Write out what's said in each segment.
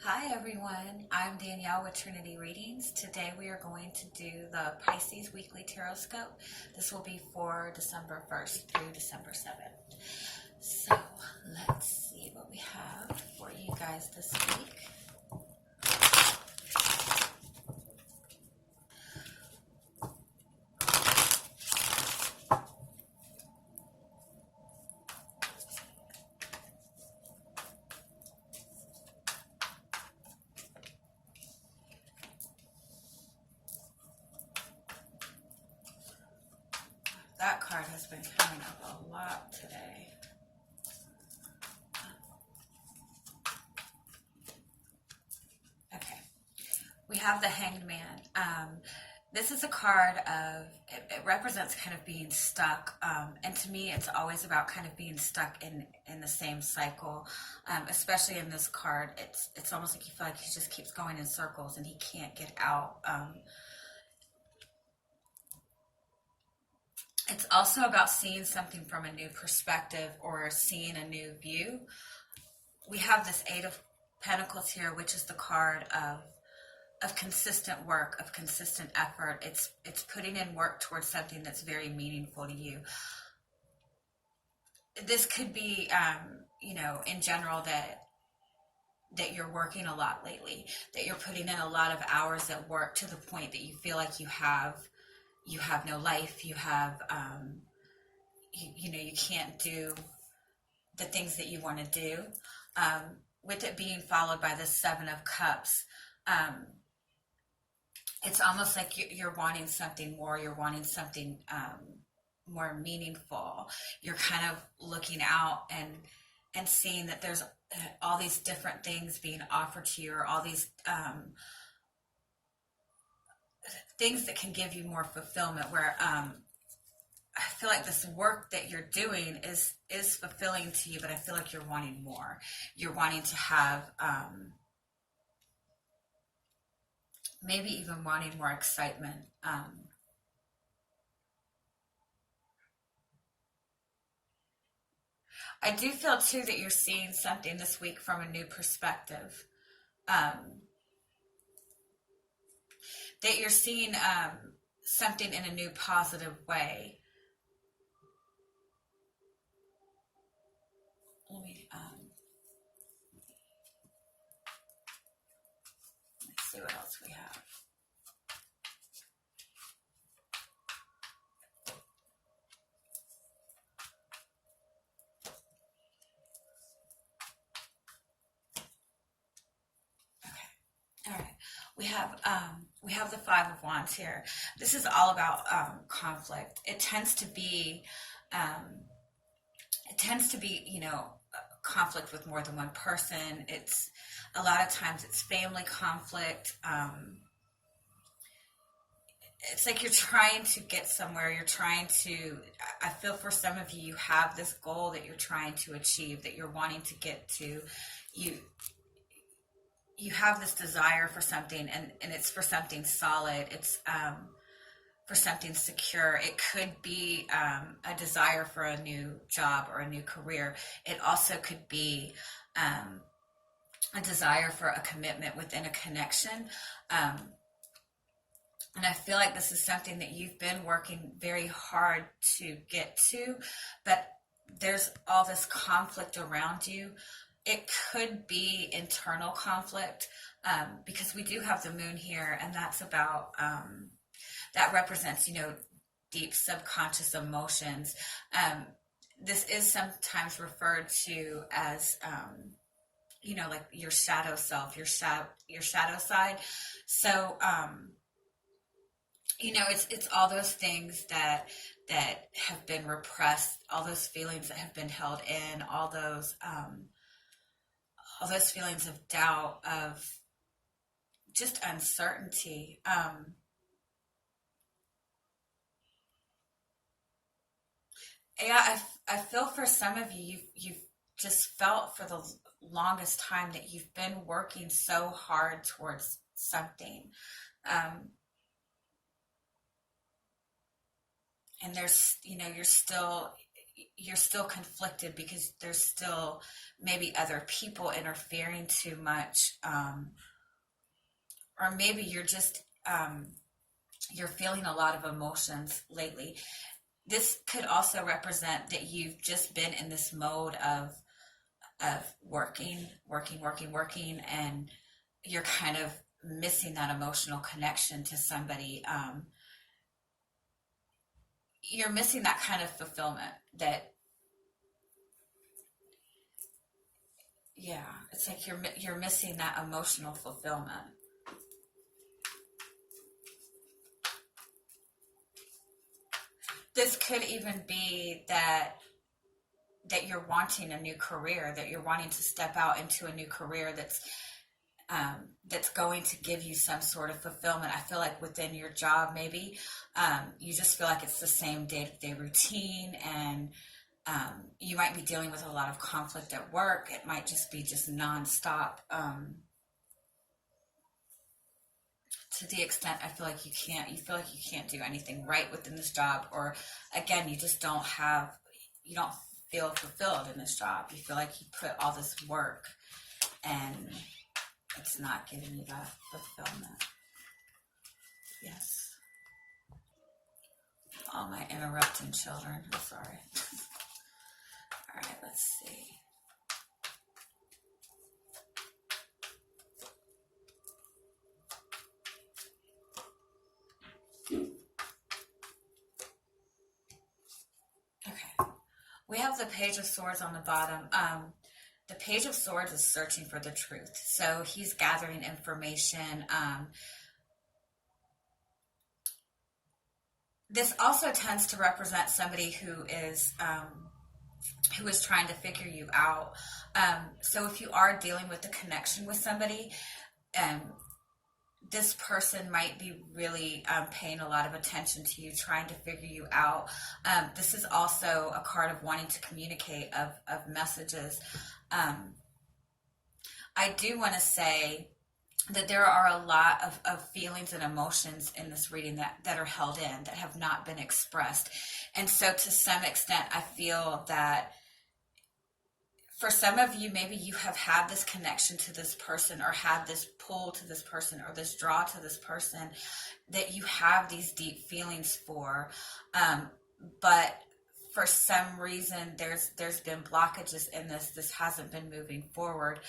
Hi everyone, I'm Danielle with Trinity Readings. Today we are going to do the Pisces Weekly Tarotscope. This will be for December 1st through December 7th. So let's see what we have for you guys this week. That card has been coming up a lot today. Okay, we have the Hanged Man. This is a card of, it represents kind of being stuck. And to me, it's always about kind of being stuck in the same cycle. Especially in this card, it's almost like you feel like he just keeps going in circles and he can't get out. It's also about seeing something from a new perspective or seeing a new view. We have this Eight of Pentacles here, which is the card of consistent work, of consistent effort. It's putting in work towards something that's very meaningful to you. This could be, in general that you're working a lot lately, that you're putting in a lot of hours at work to the point that you feel like you have no life. You have, you can't do the things that you want to do. With it being followed by the Seven of Cups, it's almost like you're wanting something more. You're wanting something more meaningful. You're kind of looking out and seeing that there's all these different things being offered to you, or all these things that can give you more fulfillment. Where I feel like this work that you're doing is fulfilling to you, but I feel like you're wanting more. You're wanting to have maybe even wanting more excitement. I do feel too that you're seeing something this week from a new perspective. That you're seeing something in a new positive way. Let me let's see what else we have. All right, we have the Five of Wands here. This is all about conflict. It tends to be conflict with more than one person. It's a lot of times it's family conflict. It's like you're trying to get somewhere. You're trying to. I feel for some of you, you have this goal that you're trying to achieve, that you're wanting to get to. You have this desire for something, and it's for something solid. It's for something secure. It could be a desire for a new job or a new career. It also could be a desire for a commitment within a connection. And I feel like this is something that you've been working very hard to get to, but there's all this conflict around you. It could be internal conflict, because we do have the moon here, and that's about, that represents, deep subconscious emotions. This is sometimes referred to as, like your shadow self, your shadow side. So, it's all those things that have been repressed, all those feelings that have been held in, all those feelings of doubt, of just uncertainty. Yeah, I feel for some of you, you've just felt for the longest time that you've been working so hard towards something. Um, and there's, you're still, you're still conflicted because there's still maybe other people interfering too much, or maybe you're just you're feeling a lot of emotions lately. This could also represent that you've just been in this mode of working, and you're kind of missing that emotional connection to somebody. You're missing that kind of fulfillment. That, yeah, it's like you're missing that emotional fulfillment. This could even be that you're wanting a new career, that you're wanting to step out into a new career that's going to give you some sort of fulfillment. I feel like within your job, maybe you just feel like it's the same day-to-day routine, and you might be dealing with a lot of conflict at work. It might just be just nonstop. To the extent I feel like you feel like you can't do anything right within this job, or again, you don't feel fulfilled in this job. You feel like you put all this work and it's not giving you that fulfillment. Yes. All my interrupting children. I'm sorry. All right, let's see. Okay. We have the Page of Swords on the bottom. The Page of Swords is searching for the truth. So he's gathering information. This also tends to represent somebody who is trying to figure you out. So if you are dealing with a connection with somebody, um, this person might be really paying a lot of attention to you, trying to figure you out. This is also a card of wanting to communicate, of messages. I do want to say that there are a lot of feelings and emotions in this reading that are held in, that have not been expressed. And so to some extent, I feel that for some of you, maybe you have had this connection to this person, or had this pull to this person, or this draw to this person, that you have these deep feelings for. But for some reason, there's been blockages in this. This hasn't been moving forward.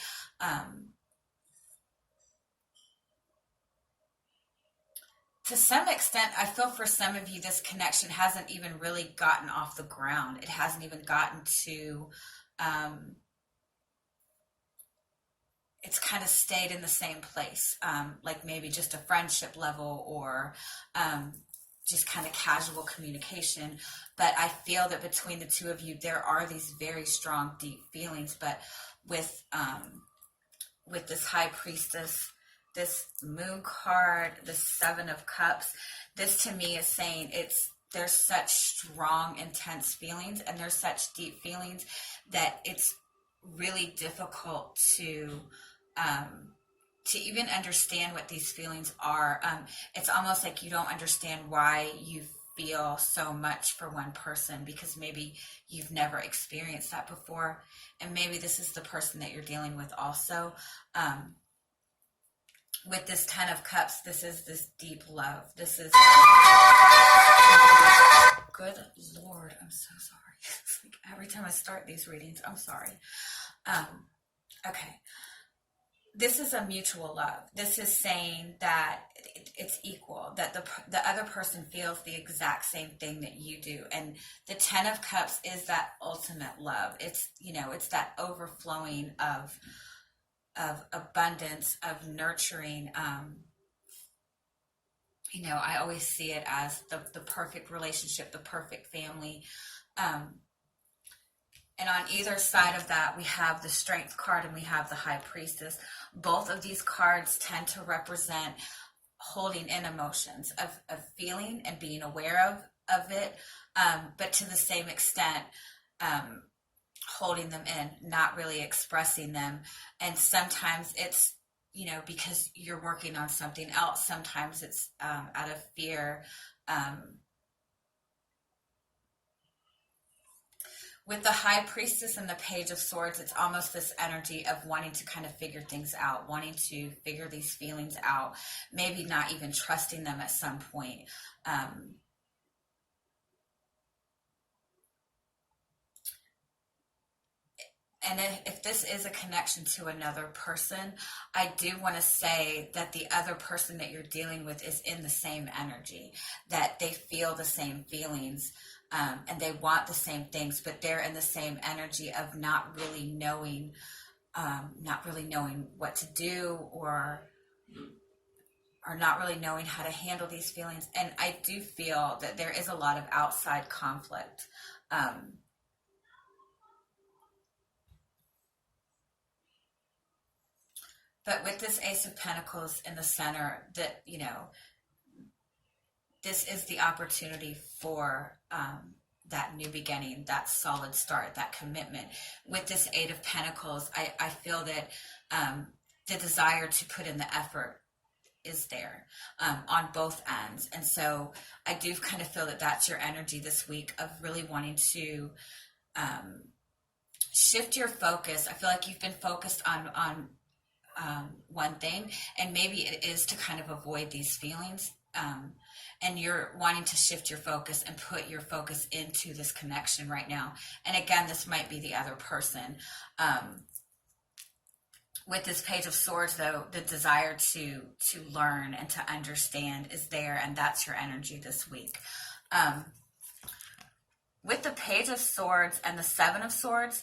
To some extent, I feel for some of you, this connection hasn't even really gotten off the ground. It hasn't even gotten to, it's kind of stayed in the same place, like maybe just a friendship level, or just kind of casual communication. But I feel that between the two of you, there are these very strong, deep feelings. But with this High Priestess, this Moon card, the Seven of Cups, this to me is saying there's such strong, intense feelings, and there's such deep feelings that it's really difficult to even understand what these feelings are. It's almost like you don't understand why you feel so much for one person, because maybe you've never experienced that before, and maybe this is the person that you're dealing with also. With this Ten of Cups, this is this deep love. This is, good Lord, I'm so sorry. It's like every time I start these readings, I'm sorry. Okay. This is a mutual love. This is saying that it's equal, that the other person feels the exact same thing that you do. And the Ten of Cups is that ultimate love. It's, it's that overflowing of abundance, of nurturing. I always see it as the perfect relationship, the perfect family. And on either side of that, we have the Strength card and we have the High Priestess. Both of these cards tend to represent holding in emotions, of feeling and being aware of it, but to the same extent, holding them in, not really expressing them. And sometimes it's, because you're working on something else. Sometimes it's out of fear. With the High Priestess and the Page of Swords, it's almost this energy of wanting to kind of figure things out, wanting to figure these feelings out, maybe not even trusting them at some point. Um, and if this is a connection to another person, I do want to say that the other person that you're dealing with is in the same energy, that they feel the same feelings, and they want the same things, but they're in the same energy of not really knowing what to do, or not really knowing how to handle these feelings. And I do feel that there is a lot of outside conflict. Um, but with this Ace of Pentacles in the center, that, this is the opportunity for that new beginning, that solid start, that commitment. With this Eight of Pentacles, I feel that the desire to put in the effort is there on both ends. And so I do kind of feel that that's your energy this week, of really wanting to shift your focus. I feel like you've been focused on one thing, and maybe it is to kind of avoid these feelings. And you're wanting to shift your focus and put your focus into this connection right now. And again, this might be the other person. With this Page of Swords, though, the desire to learn and to understand is there, and that's your energy this week. With the Page of Swords and the Seven of Swords,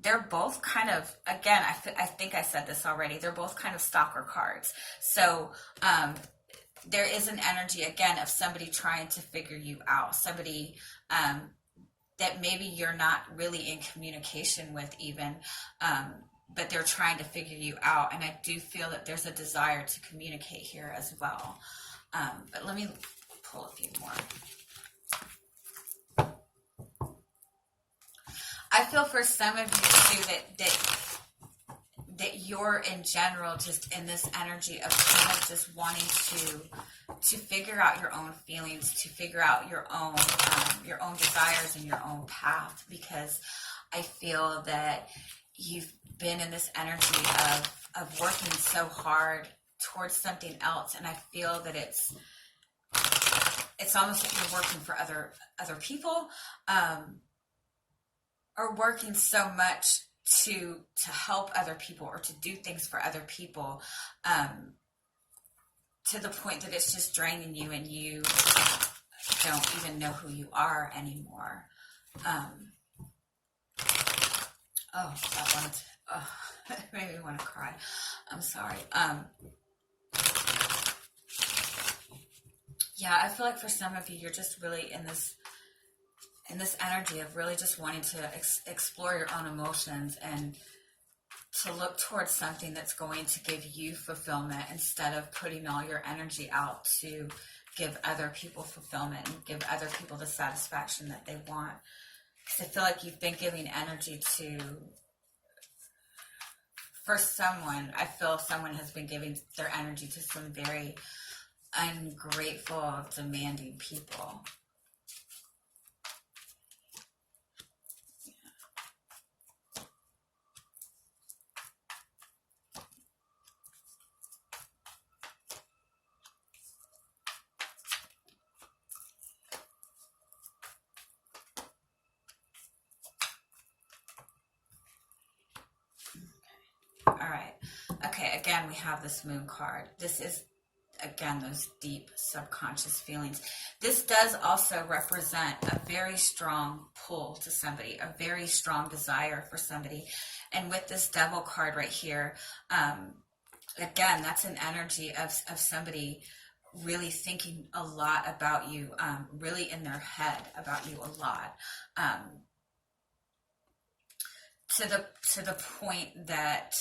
they're both kind of, again, I think I said this already, they're both kind of stalker cards. So there is an energy, again, of somebody trying to figure you out, somebody that maybe you're not really in communication with even, but they're trying to figure you out. And I do feel that there's a desire to communicate here as well. But let me pull a few more. I feel for some of you too that you're in general just in this energy of kind of just wanting to figure out your own feelings, to figure out your own desires and your own path, because I feel that you've been in this energy of working so hard towards something else, and I feel that it's almost like you're working for other people, or working so much to help other people or to do things for other people, to the point that it's just draining you and you don't even know who you are anymore. That one, it made me want to cry. I'm sorry. Yeah, I feel like for some of you, you're just really in this energy of really just wanting to explore your own emotions and to look towards something that's going to give you fulfillment, instead of putting all your energy out to give other people fulfillment and give other people the satisfaction that they want. Because I feel like you've been giving energy for someone. I feel someone has been giving their energy to some very ungrateful, demanding people. All right. Okay, again, we have this Moon card. This is, again, those deep subconscious feelings. This does also represent a very strong pull to somebody, a very strong desire for somebody. And with this Devil card right here, again, that's an energy of somebody really thinking a lot about you, really in their head about you a lot. To the point that,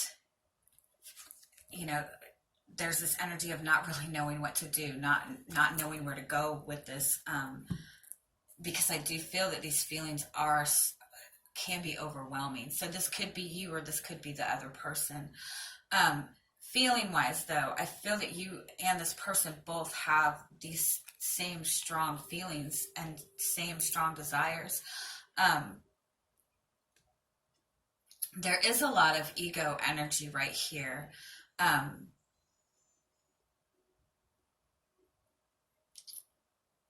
there's this energy of not really knowing what to do, not knowing where to go with this, because I do feel that these feelings can be overwhelming. So this could be you, or this could be the other person. Feeling wise, though, I feel that you and this person both have these same strong feelings and same strong desires. there is a lot of ego energy right here. Um,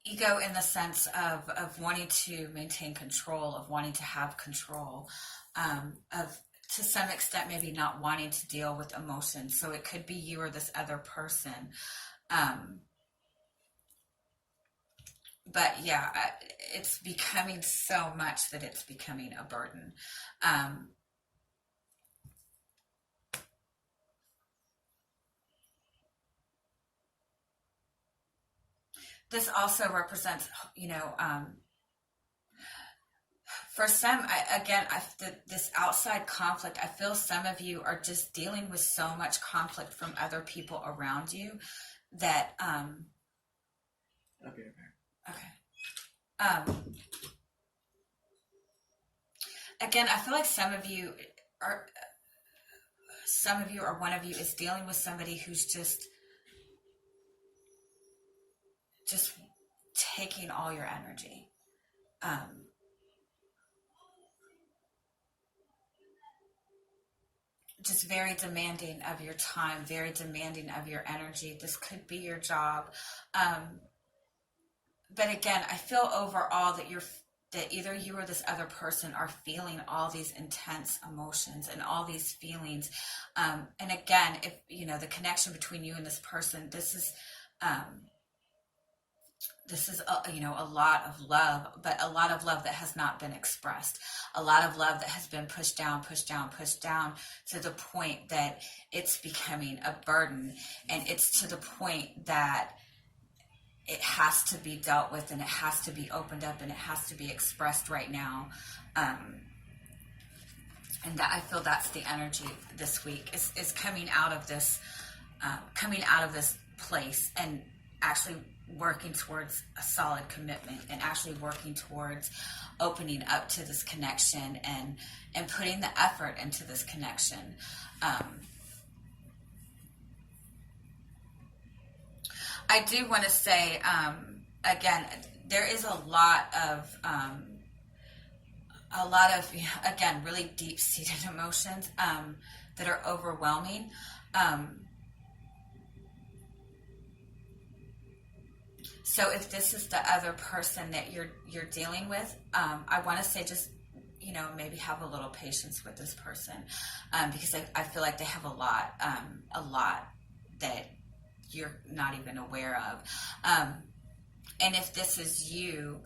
Ego in the sense of wanting to maintain control, of wanting to have control, of to some extent maybe not wanting to deal with emotions. So it could be you or this other person. Um, but yeah, it's becoming so much that it's becoming a burden. Um, this also represents, for some, this outside conflict, I feel some of you are just dealing with so much conflict from other people around you that, Okay. um, again, I feel like are, some of you or one of you is dealing with somebody who's just taking all your energy. Um, just very demanding of your time, very demanding of your energy. This could be your job. Um, but again, I feel overall that either you or this other person are feeling all these intense emotions and all these feelings. And again, if the connection between you and this person, um, this is a lot of love, but a lot of love that has not been expressed, a lot of love that has been pushed down, pushed down, pushed down, to the point that it's becoming a burden, and it's to the point that it has to be dealt with, and it has to be opened up, and it has to be expressed right now. And that, I feel that's the energy this week is coming out of this, place, and actually working towards a solid commitment, and actually working towards opening up to this connection, and putting the effort into this connection. I do want to say, again, there is a lot of again, really deep-seated emotions that are overwhelming. So if this is the other person that you're dealing with, I want to say, just maybe have a little patience with this person, because I feel like they have a lot that you're not even aware of. And if this is you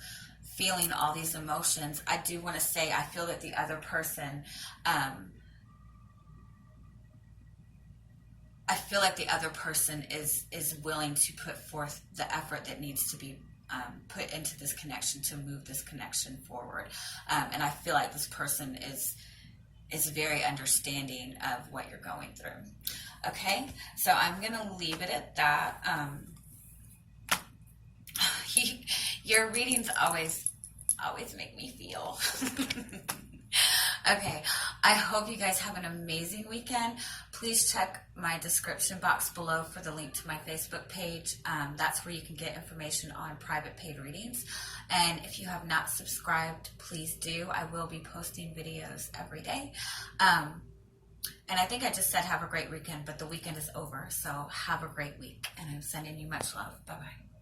feeling all these emotions, I do want to say, I feel that the other person, I feel like the other person is willing to put forth the effort that needs to be put into this connection to move this connection forward. And I feel like this person is very understanding of what you're going through. Okay, so I'm going to leave it at that. Your readings always make me feel. Okay, I hope you guys have an amazing weekend. Please check my description box below for the link to my Facebook page. That's where you can get information on private paid readings. And if you have not subscribed, please do. I will be posting videos every day. And I think I just said have a great weekend, but the weekend is over. So have a great week. And I'm sending you much love. Bye-bye.